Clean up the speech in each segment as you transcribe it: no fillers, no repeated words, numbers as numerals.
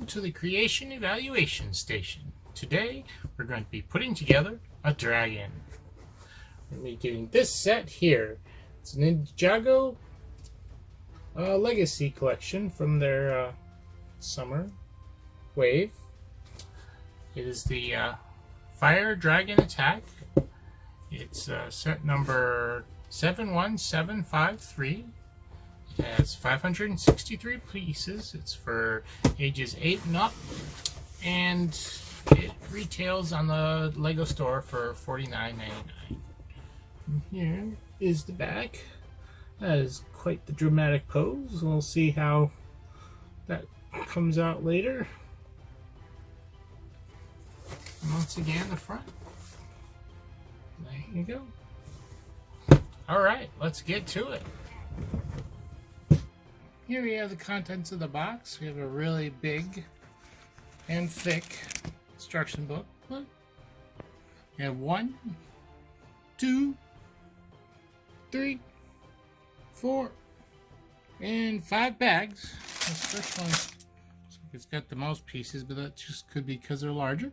to the Creation Evaluation Station. Today, we're going to be putting together a dragon. We're going to be getting this set here. It's a Ninjago Legacy Collection from their summer wave. It is the Fire Dragon Attack. It's set number 71753. It has 563 pieces. It's for ages 8 and up, and it retails on the Lego store for $49.99. Here is the back. That is quite the dramatic pose. We'll see how that comes out later. And once again, the front. There you go. Alright, let's get to it. Here we have the contents of the box. We have a really big and thick instruction book. We have 1, 2, 3, 4, and 5 bags. This first one, it's got the most pieces, but that just could be because they're larger.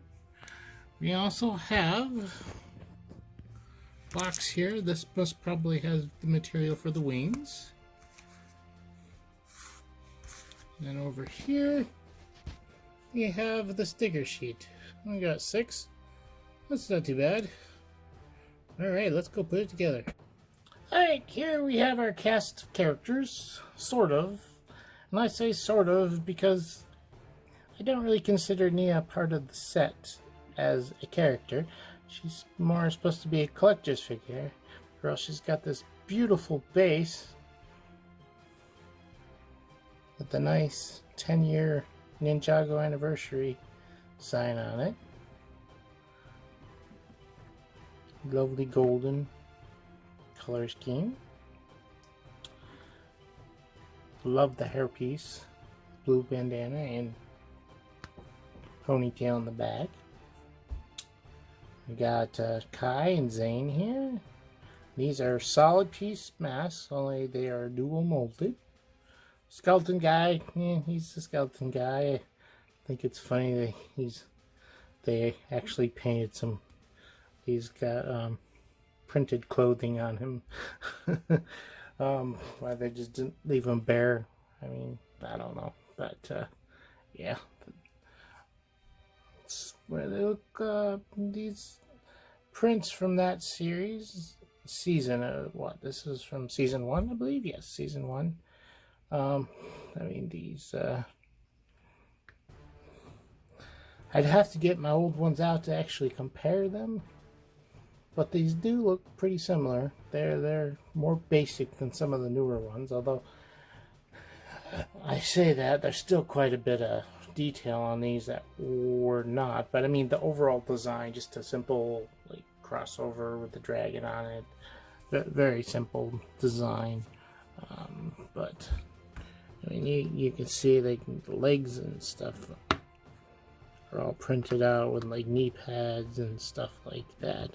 We also have a box here. This must probably have the material for the wings. And then over here, we have the sticker sheet. We got 6. That's not too bad. Alright, let's go put it together. Alright, here we have our cast of characters, sort of. And I say sort of because I don't really consider Nia part of the set as a character. She's more supposed to be a collector's figure. Girl, she's got this beautiful base with the nice 10-year Ninjago anniversary sign on it. Lovely golden color scheme. Love the hairpiece, blue bandana and ponytail in the back. We got Kai and Zane here. These are solid piece masks, only they are dual molded. Skeleton guy, he's the skeleton guy. I think it's funny that they actually painted some. He's got printed clothing on him. Why they just didn't leave him bare? I mean, I don't know, but yeah. It's where they look. These prints from that series, season. What? This is from season 1, I believe. Yes, season 1. I mean, these, I'd have to get my old ones out to actually compare them, but these do look pretty similar. They're more basic than some of the newer ones, although I say that there's still quite a bit of detail on these that were not, but I mean the overall design, just a simple like crossover with the dragon on it, very simple design, but I mean, you can see like the legs and stuff are all printed out with like knee pads and stuff like that,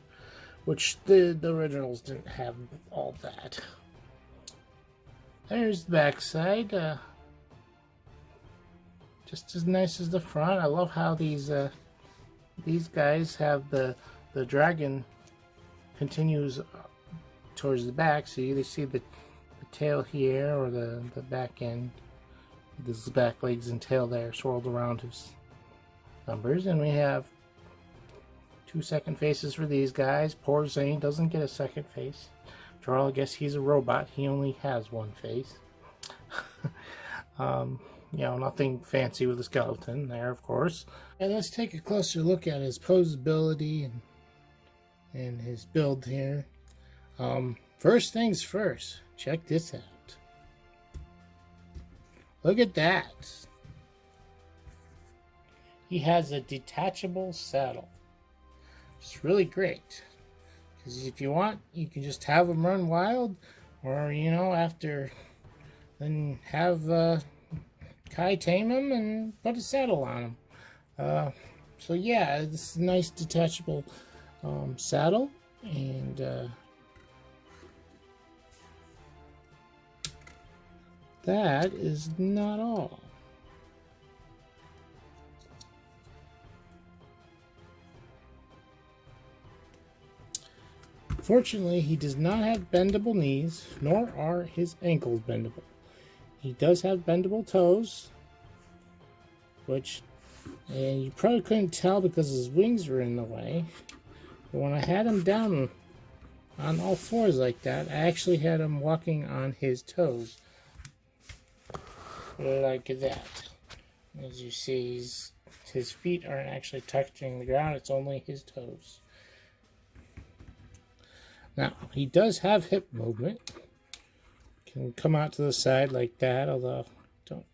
which the originals didn't have all that. There's the back side, just as nice as the front. I love how these guys have the dragon continues towards the back, so you either see the tail here or the back end. This is the back legs and tail there swirled around his numbers. And we have 2 second faces for these guys. Poor Zane doesn't get a second face. After all, I guess he's a robot. He only has 1 face. You know, nothing fancy with the skeleton there, of course. And let's take a closer look at his posability and his build here. First things first, check this out. Look at that. He has a detachable saddle. It's really great. Because if you want, you can just have him run wild, or, you know, then have Kai tame him and put a saddle on him. So yeah, it's a nice detachable saddle, and that is not all. Unfortunately, he does not have bendable knees, nor are his ankles bendable. He does have bendable toes, which you probably couldn't tell because his wings were in the way. But when I had him down on all fours like that, I actually had him walking on his toes. Like that. As you see, his feet aren't actually touching the ground, it's only his toes. Now, he does have hip movement. Can come out to the side like that, although I don't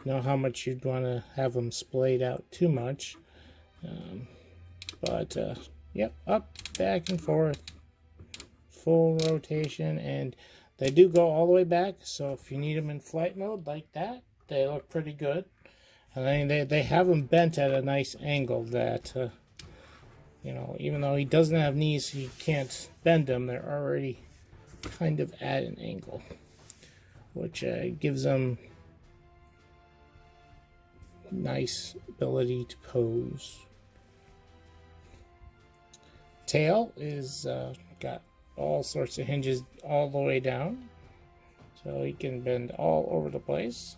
know how much you'd want to have him splayed out too much. Yep, up, back, and forth. Full rotation, and they do go all the way back, so if you need them in flight mode like that, they look pretty good. And they have them bent at a nice angle that, you know, even though he doesn't have knees, he can't bend them. They're already kind of at an angle, which gives them nice ability to pose. Tail is got all sorts of hinges all the way down, so he can bend all over the place,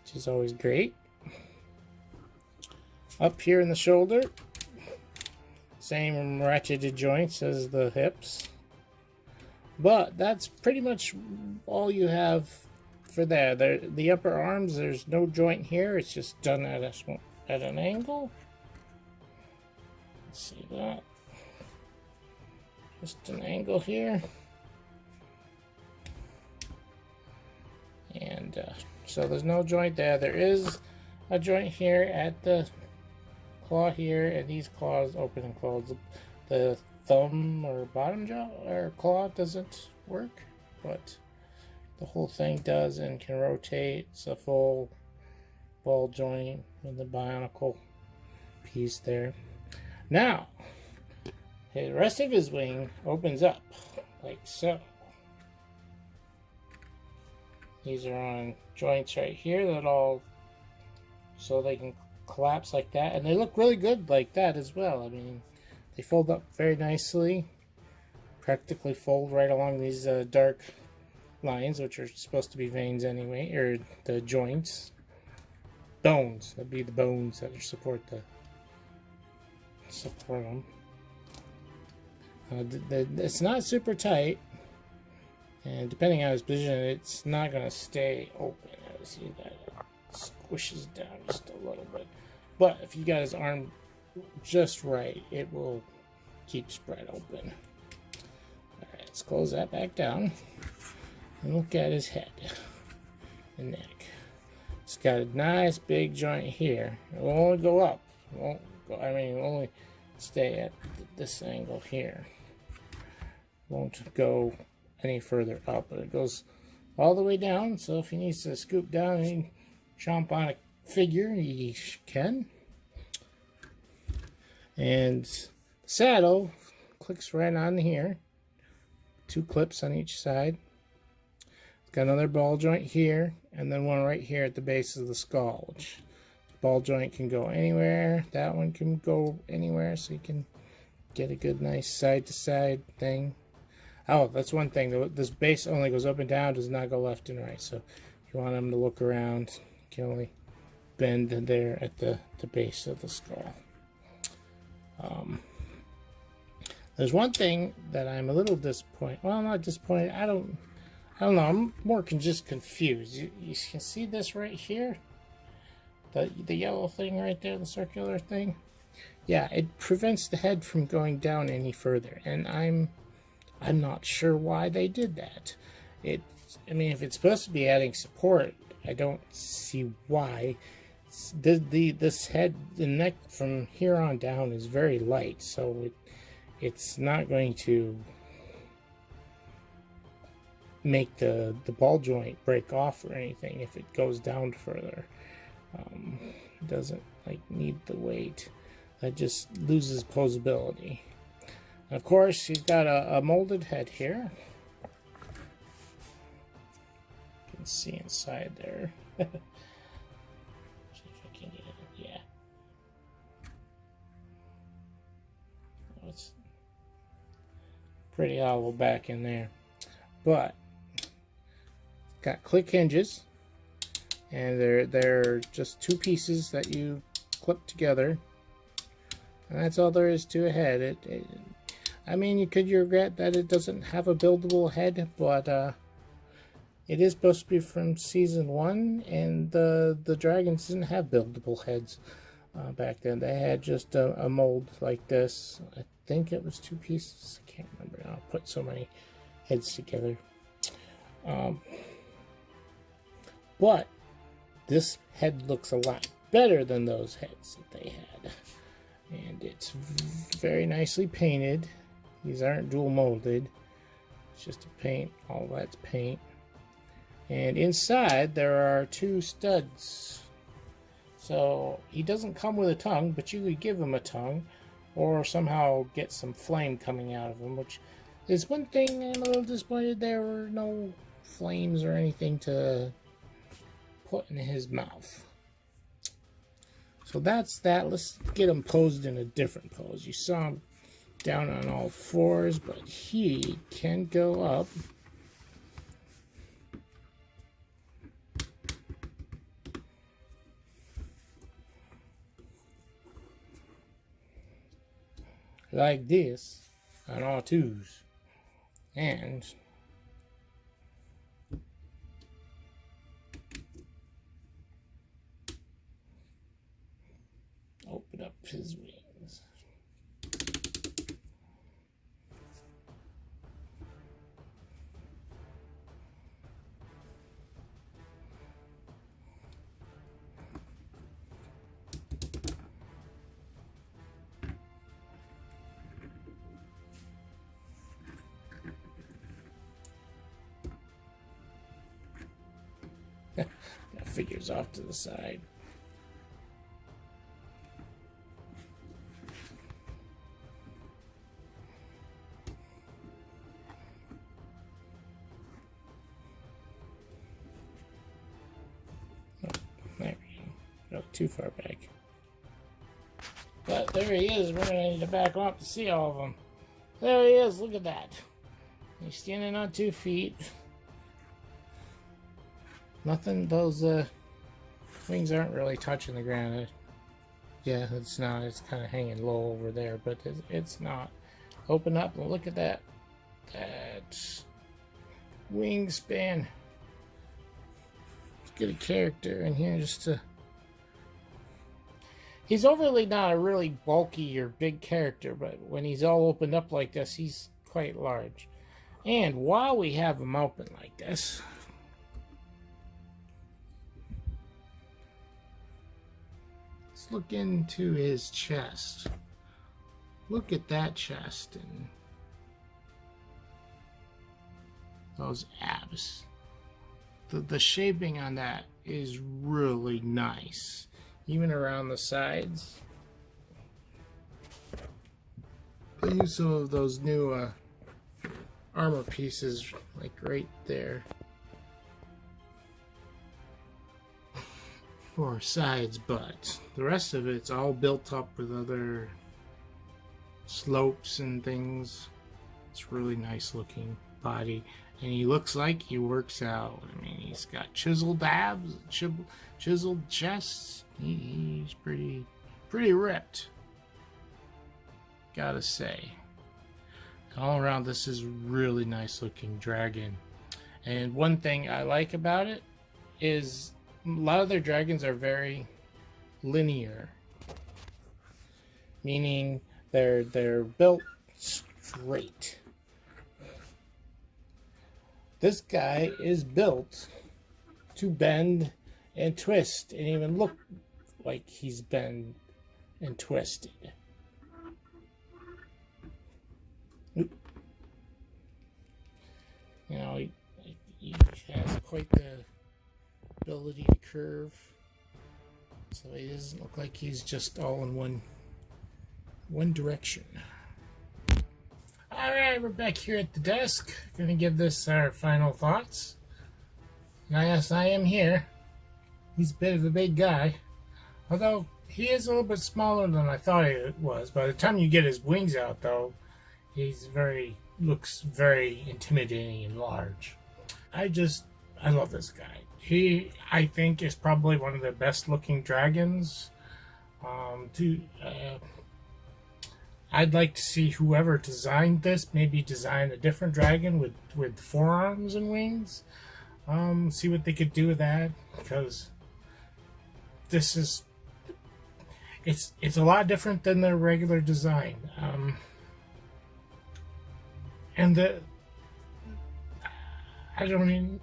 which is always great. Up here in the shoulder, same ratcheted joints as the hips, but that's pretty much all you have for there. The upper arms, there's no joint here, it's just done at an angle. Let's see that. Just an angle here. And so there's no joint there. There is a joint here at the claw here, and these claws open and close. The thumb or bottom jaw or claw doesn't work, but the whole thing does and can rotate. It's a full ball joint with the bionicle piece there. Now, the rest of his wing opens up like so. These are on joints right here that all, so they can collapse like that, and they look really good like that as well. I mean, they fold up very nicely, practically fold right along these dark lines, which are supposed to be veins anyway, or the joints. Bones, that'd be the bones that support them. It's not super tight, and depending on his position, it's not going to stay open. See that it squishes down just a little bit, but if you got his arm just right, it will keep spread open. Alright, let's close that back down and look at his head and neck. It's got a nice big joint here. It will only go up. It won't go, I mean, it will only stay at this angle here. Won't go any further up, but it goes all the way down, so if he needs to scoop down and chomp on a figure, he can. And the saddle clicks right on here. 2 clips on each side. It's got another ball joint here, and then one right here at the base of the skull, which ball joint can go anywhere. That one can go anywhere, so you can get a good, nice side-to-side thing. Oh, that's one thing. This base only goes up and down, does not go left and right. So if you want them to look around, you can only bend there at the base of the skull. There's one thing that I'm a little disappointed. Well, I'm not disappointed. I don't know. I'm more just confused. You can see this right here? The yellow thing right there, the circular thing? Yeah, it prevents the head from going down any further. And I'm not sure why they did that. I mean, if it's supposed to be adding support, I don't see why. This head, the neck from here on down is very light, so it's not going to make the ball joint break off or anything if it goes down further. It doesn't need the weight. That just loses posability. And of course, he's got a molded head here. You can see inside there. See if I can get it. Yeah. pretty hollow back in there. But got click hinges, and they're just two pieces that you clip together, and that's all there is to a head. I mean, you could regret that it doesn't have a buildable head, but it is supposed to be from season 1, and the dragons didn't have buildable heads back then. They had just a mold like this. I think it was two pieces. I can't remember now. I put so many heads together. But this head looks a lot better than those heads that they had. And it's very nicely painted. These aren't dual molded. It's just a paint. All that's paint. And inside there are two studs. So he doesn't come with a tongue, but you could give him a tongue or somehow get some flame coming out of him, which is one thing I'm a little disappointed there were no flames or anything to put in his mouth. So that's that. Let's get him posed in a different pose. You saw him down on all fours, but he can go up. Like this on all twos, and open up his wings. Got figures off to the side. Oh, there we go. Not too far back. But there he is. We're going to need to back him up to see all of them. There he is. Look at that. He's standing on 2 feet. Nothing, those wings aren't really touching the ground. Yeah, it's not. It's kind of hanging low over there, but it's not. Open up and look at that. That wingspan. Let's get a character in here just to... He's overly not a really bulky or big character, but when he's all opened up like this, he's quite large. And while we have him open like this... look into his chest. Look at that chest and those abs. The shaping on that is really nice. Even around the sides. They use some of those new armor pieces like right there. For sides, but the rest of it's all built up with other slopes and things. It's really nice looking body, and he looks like he works out. I mean, he's got chiseled abs, chiseled chest. He's pretty ripped, gotta say. All around, this is really nice looking dragon. And one thing I like about it is a lot of their dragons are very linear, meaning they're built straight. This guy is built to bend and twist and even look like he's bent and twisted. You know, he has quite the ability to curve, so he doesn't look like he's just all in one direction. Alright, we're back here at the desk. Gonna give this our final thoughts. And yes, I am here. He's a bit of a big guy, although he is a little bit smaller than I thought he was. By the time you get his wings out, though, looks very intimidating and large. I love this guy. I think, is probably one of the best looking dragons. I'd like to see whoever designed this maybe design a different dragon with forearms and wings. See what they could do with that, because it's a lot different than their regular design. And I don't even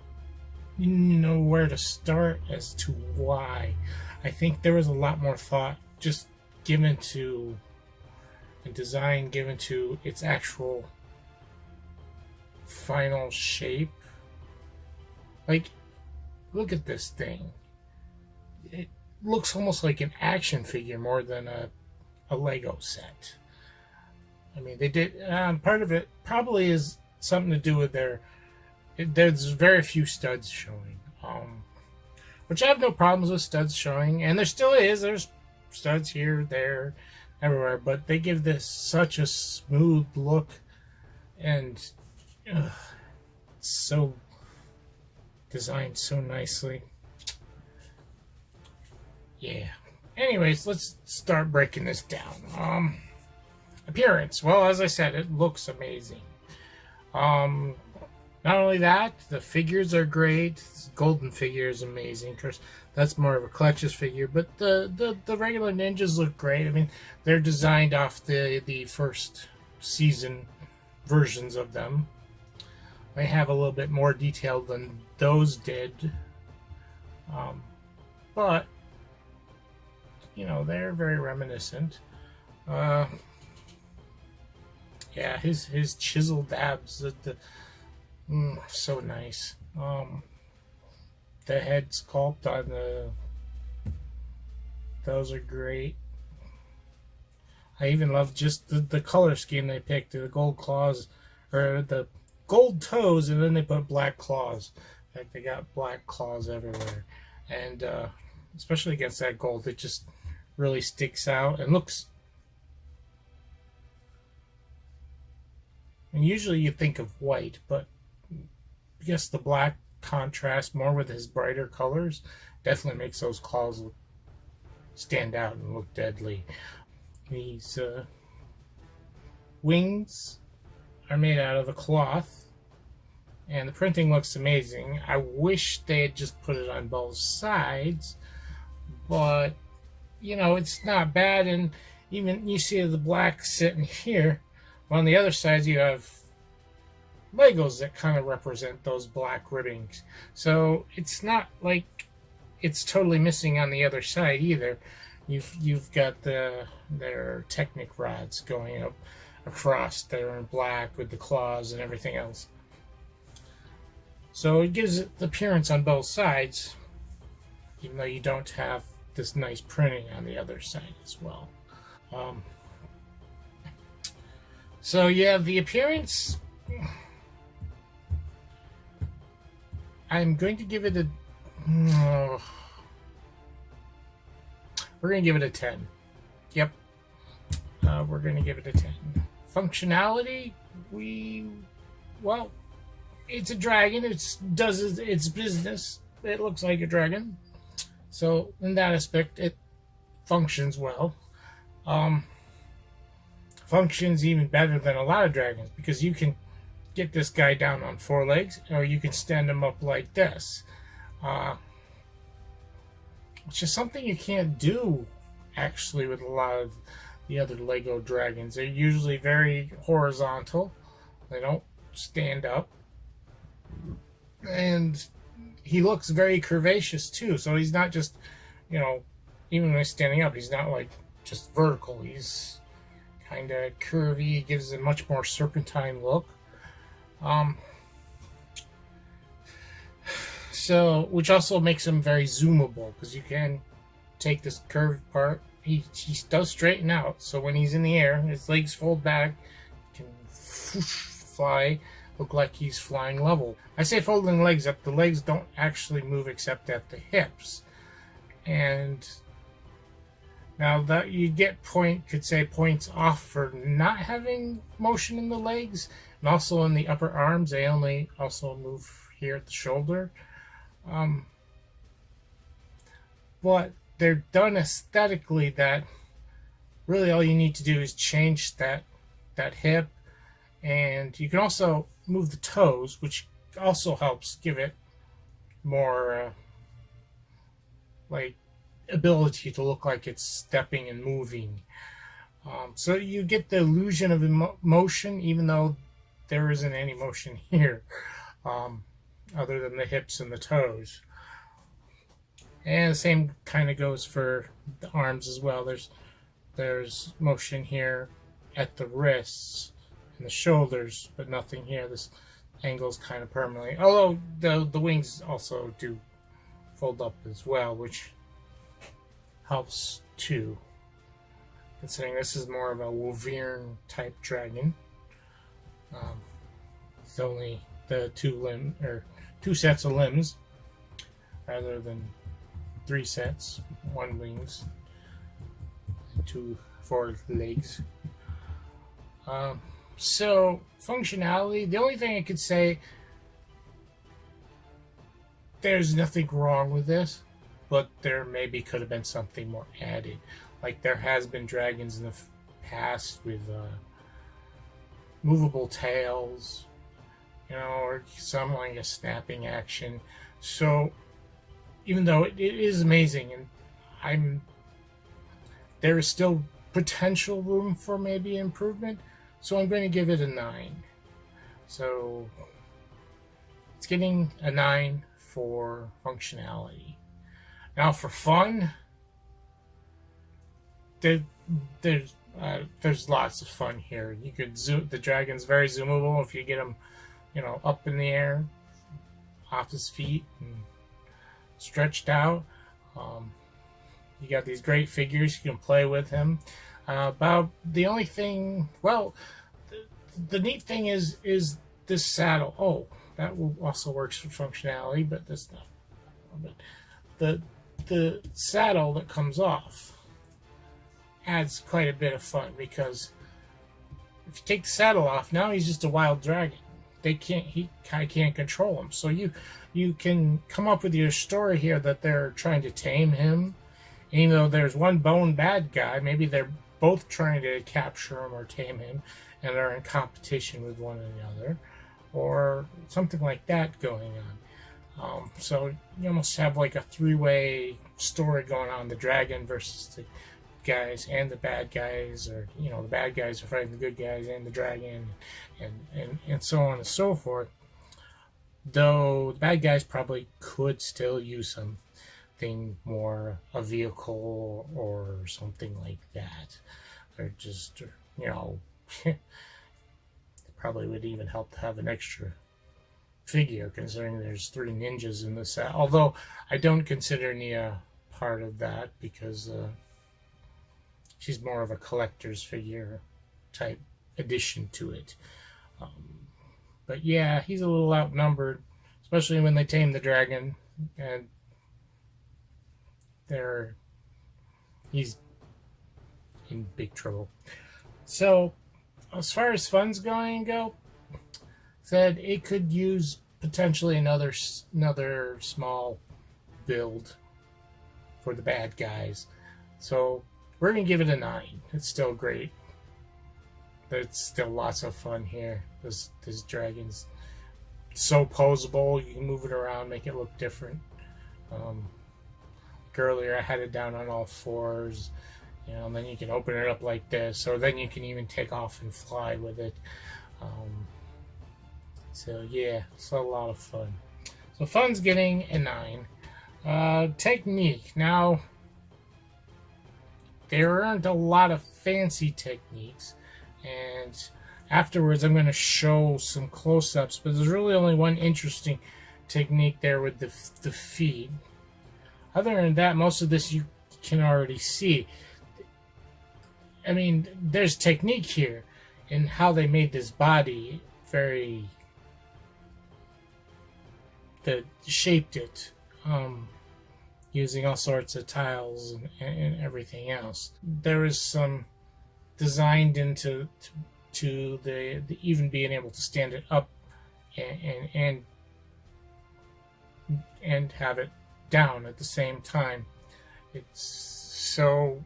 know where to start as to why. I think there was a lot more thought just given to and design given to its actual final shape. Like, look at this thing. It looks almost like an action figure more than a Lego set. I mean, they did part of it probably is something to do with there's very few studs showing, which I have no problems with studs showing, and there still is. There's studs here, there, everywhere, but they give this such a smooth look, and so designed so nicely. Yeah. Anyways, let's start breaking this down. Appearance. Well, as I said, it looks amazing. Not only that, the figures are great. This golden figure is amazing. Of course, that's more of a collector's figure, but the regular ninjas look great. I mean, they're designed off the first season versions of them. They have a little bit more detail than those did, but you know, they're very reminiscent. Yeah, his chiseled abs, so nice. The head sculpt on those are great. I even love just the color scheme they picked, the gold claws, or the gold toes, and then they put black claws. In fact, they got black claws everywhere, and especially against that gold, it just really sticks out and looks. And usually you think of white, but I guess the black contrast more with his brighter colors definitely makes those claws stand out and look deadly. These wings are made out of a cloth, and the printing looks amazing. I wish they had just put it on both sides, but you know, it's not bad. And even you see the black sitting here. On the other side, you have Legos that kind of represent those black ribbings. So it's not like it's totally missing on the other side either. You've got their Technic rods going up across there in black with the claws and everything else. So it gives it the appearance on both sides, even though you don't have this nice printing on the other side as well. So yeah, the appearance, I'm going to give it a, we're going to give it a 10. Yep. We're going to give it a 10. Functionality, well, it's a dragon. It does its business. It looks like a dragon. So in that aspect, it functions well. Functions even better than a lot of dragons, because you can get this guy down on 4 legs, or you can stand him up like this, which is something you can't do actually with a lot of the other Lego dragons. They're usually very horizontal. They don't stand up, and he looks very curvaceous too. So he's not just, you know, even when he's standing up, he's not like just vertical. He's kind of curvy. It gives a much more serpentine look. So, which also makes him very zoomable, because you can take this curved part. He does straighten out. So when he's in the air, his legs fold back, can fly, look like he's flying level. I say folding legs up. The legs don't actually move except at the hips, and Now that you get could say points off for not having motion in the legs, and also in the upper arms. They only also move here at the shoulder. But they're done aesthetically that really all you need to do is change that hip, and you can also move the toes, which also helps give it more like ability to look like it's stepping and moving. So you get the illusion of motion, even though there isn't any motion here, other than the hips and the toes. And the same kind of goes for the arms as well. There's motion here at the wrists and the shoulders, but nothing here. This angle's kind of permanently. Although the wings also do fold up as well, which helps too, considering this is more of a Wolverine type dragon. It's only the two sets of limbs rather than 3 sets, 1 wings, 4 legs. So functionality, the only thing I could say, there's nothing wrong with this, but there maybe could have been something more added. Like there has been dragons in the past with movable tails, or some like a snapping action. So even though it is amazing, and there is still potential room for maybe improvement, so I'm going to give it a 9. So it's getting a 9 for functionality. Now for fun, there's lots of fun here. You could zoom. The dragon's very zoomable if you get him, up in the air, off his feet, and stretched out. You got these great figures. You can play with him. About the only thing, the neat thing is this saddle. Oh, that also works for functionality, but that's not. But the saddle that comes off adds quite a bit of fun, because if you take the saddle off, now he's just a wild dragon. He can't control him. So you can come up with your story here that they're trying to tame him. And even though there's one bone bad guy, maybe they're both trying to capture him or tame him, and are in competition with one another, or something like that going on. So you almost have like a 3-way story going on: the dragon versus the guys and the bad guys, or the bad guys are fighting the good guys and the dragon, and so on and so forth. Though the bad guys probably could still use something more, a vehicle or something like that, or just probably would even help to have an extra figure, considering there's 3 ninjas in the set. Although I don't consider Nia part of that, because she's more of a collector's figure type addition to it. But yeah, he's a little outnumbered, especially when they tame the dragon, and he's in big trouble. So as far as fun's go, said it could use potentially another small build for the bad guys. So we're gonna give it a 9. It's still great. There's still lots of fun here. This dragon's so posable. You can move it around, make it look different. Like earlier, I had it down on all 4s, and then you can open it up like this, or then you can even take off and fly with it. So yeah, it's a lot of fun. So fun's getting a 9. Technique. Now, there aren't a lot of fancy techniques, and afterwards I'm going to show some close-ups, but there's really only one interesting technique there with the feet. Other than that, most of this you can already see. I mean, there's technique here in how they made this body that shaped it. using all sorts of tiles and everything else. There is some designed into to the even being able to stand it up and have it down at the same time. It's so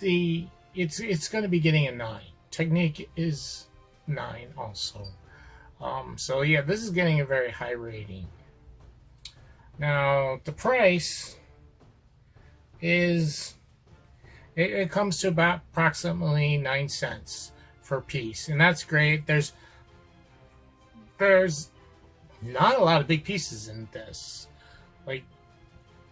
it's going to be getting a 9. Technique is 9 also. So yeah, this is getting a very high rating. Now the price is it comes to about approximately 9 cents per piece, and that's great. There's not a lot of big pieces in this. Like,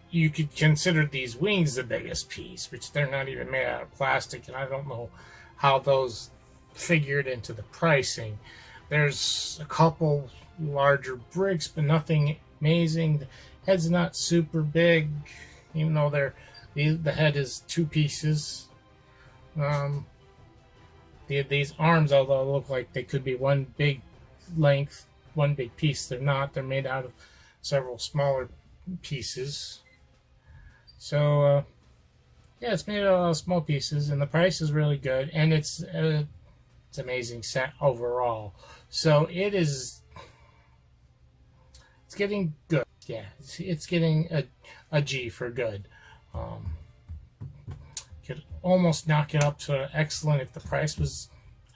you could consider these wings the biggest piece, which they're not even made out of plastic, and I don't know how those figured into the pricing. There's a couple larger bricks, but nothing amazing. The head's not super big, even though the head is 2 pieces. These arms, although look like they could be one big length, one big piece, they're not. They're made out of several smaller pieces. So yeah, it's made out of small pieces, and the price is really good, and it's an amazing set overall. So it's getting good. Yeah, it's getting a G for good. Could almost knock it up to excellent if the price was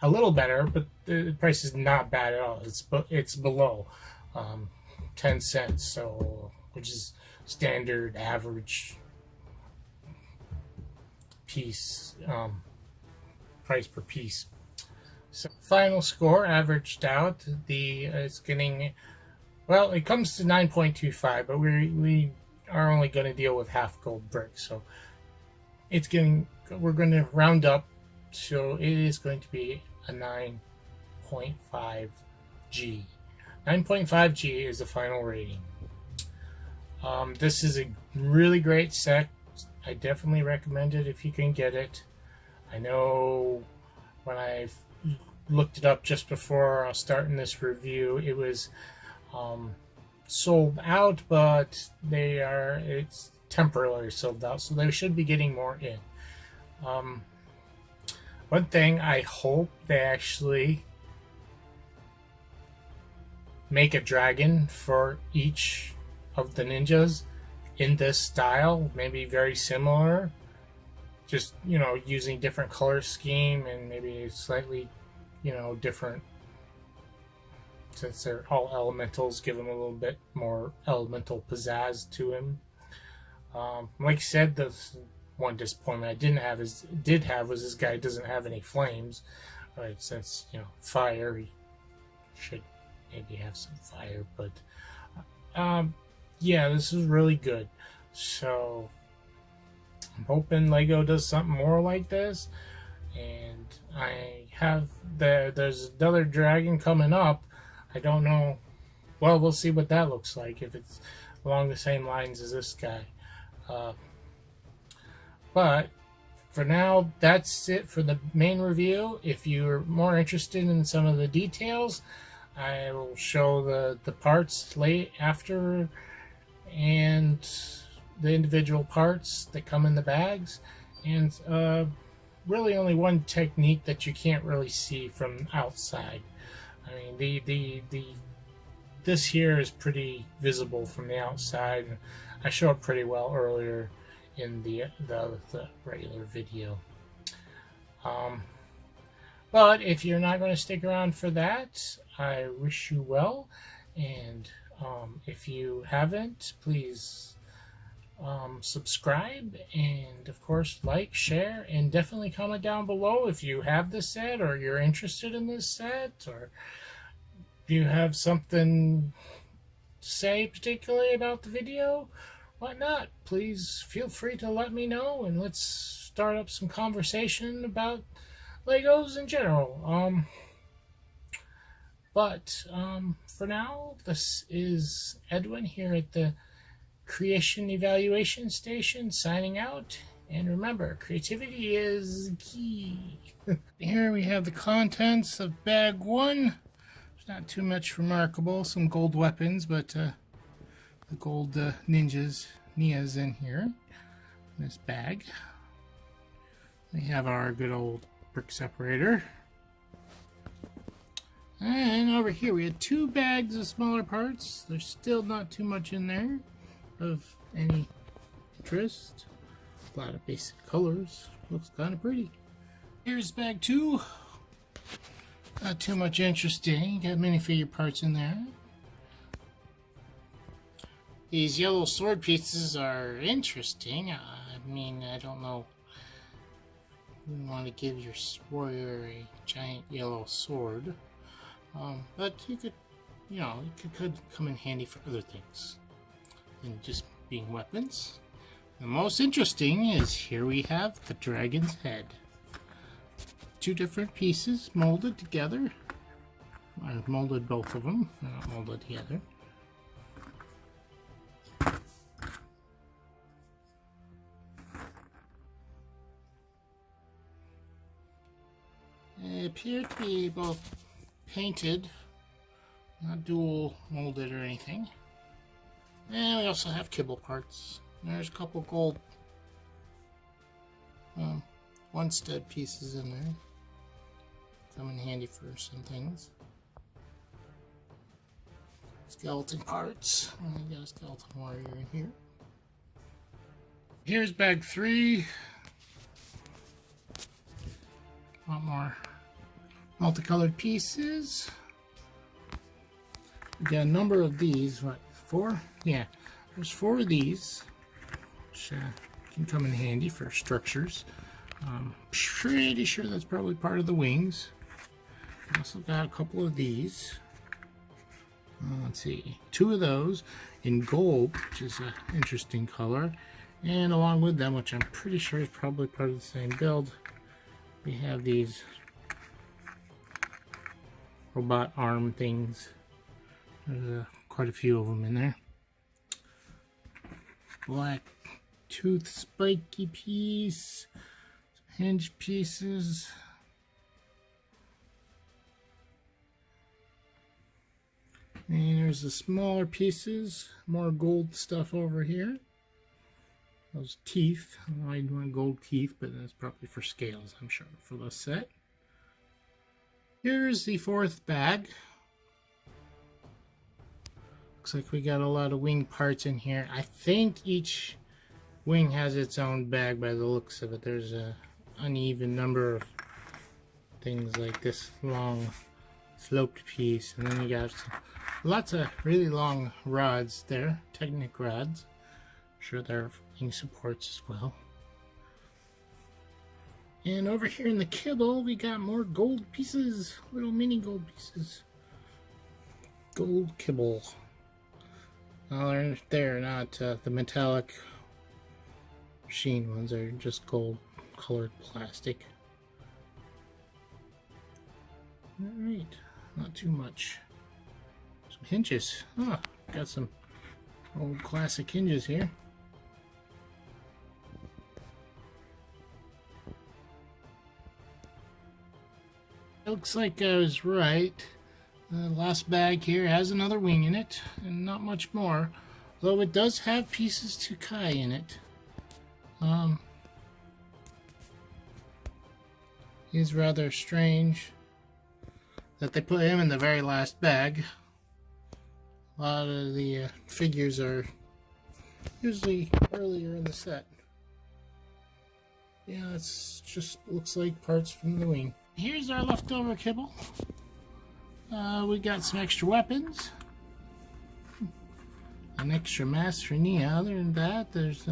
a little better, but the price is not bad at all. It's below 10 cents, so which is standard average piece price per piece. So final score averaged out, it's getting, well, it comes to 9.25, but we are only going to deal with half gold bricks, so we're going to round up, so it is going to be a 9.5 G. 9.5 G is the final rating. This is a really great set. I definitely recommend it if you can get it. I know when I looked it up just before starting this review, it was sold out, but it's temporarily sold out, so they should be getting more in. One thing, I hope they actually make a dragon for each of the ninjas in this style, maybe very similar, just, using different color scheme and maybe slightly, different, since they're all elementals, give them a little bit more elemental pizzazz to him. Like I said, the one disappointment I did have was this guy doesn't have any flames. Right, since fire, he should maybe have some fire, but yeah, this is really good. So I'm hoping Lego does something more like this. And there's another dragon coming up. I don't know. Well, we'll see what that looks like, if it's along the same lines as this guy. But for now, that's it for the main review. If you're more interested in some of the details, I will show the parts late after, and the individual parts that come in the bags, and really only one technique that you can't really see from outside. I mean, this here is pretty visible from the outside, and I show it pretty well earlier in the regular video. But if you're not going to stick around for that, I wish you well, and if you haven't, please subscribe, and of course like, share, and definitely comment down below if you have this set, or you're interested in this set, or you have something to say particularly about the video, whatnot. Please feel free to let me know, and let's start up some conversation about Legos in general. But for now, this is Edwin here at the Creation Evaluation Station, signing out. And remember, creativity is key. Here we have the contents of bag 1. There's not too much remarkable. Some gold weapons, but the gold ninjas Nia's in here, in this bag. We have our good old brick separator. And over here we had 2 bags of smaller parts. There's still not too much in there of any interest. A lot of basic colors. Looks kind of pretty. Here's bag 2. Not too much interesting. Got minifigure parts in there. These yellow sword pieces are interesting. I mean, I don't know. You want to give your warrior a giant yellow sword. But you could, you know, it could come in handy for other things than just being weapons. The most interesting is here we have the dragon's head. 2 different pieces molded together. I've molded both of them, not molded together. They appear to be both painted, not dual molded or anything. And we also have kibble parts. There's a couple gold one stud pieces in there. Come in handy for some things. Skeleton parts. We got a skeleton warrior in here. Here's bag 3. A lot more multicolored pieces. We got a number of these. What, 4? Yeah, there's 4 of these, which can come in handy for structures. Pretty sure that's probably part of the wings. We also got a couple of these. Let's see, 2 of those in gold, which is an interesting color. And along with them, which I'm pretty sure is probably part of the same build, we have these robot arm things. There's quite a few of them in there. Black tooth spiky piece, some hinge pieces. And there's the smaller pieces, more gold stuff over here. Those teeth, I don't know why you'd want gold teeth, but that's probably for scales, I'm sure, for the set. Here's the 4th bag. Looks like we got a lot of wing parts in here. I think each wing has its own bag by the looks of it. There's an uneven number of things like this long sloped piece, and then you got lots of really long rods there, Technic rods. Sure they're wing supports as well. And over here in the kibble we got more gold pieces, little mini gold pieces. Gold kibble. Well, they're not the metallic sheen ones, they're just gold colored plastic. Alright, not too much. Some hinges. Oh, got some old classic hinges here. Looks like I was right. The last bag here has another wing in it, and not much more. Though it does have pieces to Kai in it. He's rather strange that they put him in the very last bag. A lot of the figures are usually earlier in the set. Yeah, it's just looks like parts from the wing. Here's our leftover kibble. We got some extra weapons. An extra mask for Nia. Other than that, there's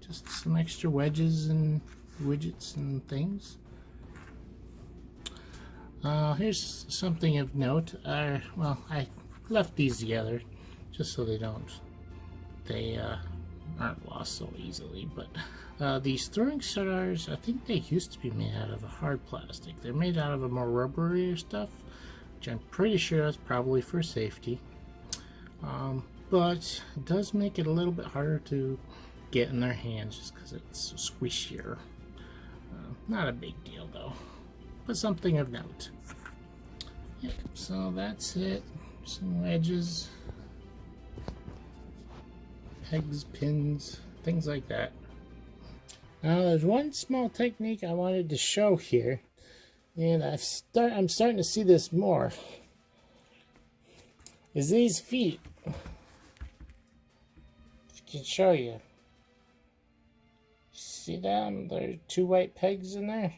just some extra wedges and widgets and things. Here's something of note. Well, I left these together just so they aren't lost so easily. But these throwing stars, I think they used to be made out of a hard plastic. They're made out of a more rubbery stuff, which I'm pretty sure is probably for safety. But it does make it a little bit harder to get in their hands just because it's squishier. Not a big deal though, but something of note. Yep, so that's it. Some wedges, pegs, pins, things like that. Now there's one small technique I wanted to show here, and I'm starting to see this more, is these feet. I can show you. See them? There are two white pegs in there.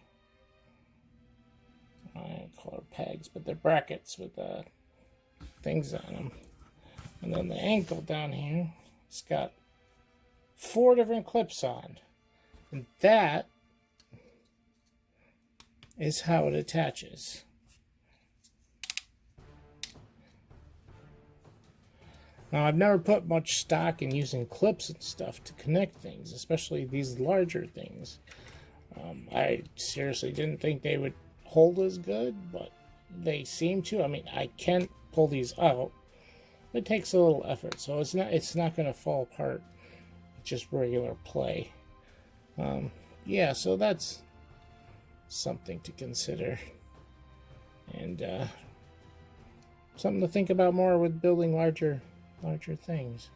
I don't call them pegs, but they're brackets with things on them. And then the ankle down here, it's got 4 different clips on. And that is how it attaches. Now, I've never put much stock in using clips and stuff to connect things, especially these larger things. I seriously didn't think they would hold as good, but they seem to. I mean, I can pull these out. It takes a little effort, so it's not going to fall apart. Just regular play. Yeah, so that's something to consider, and something to think about more with building larger things.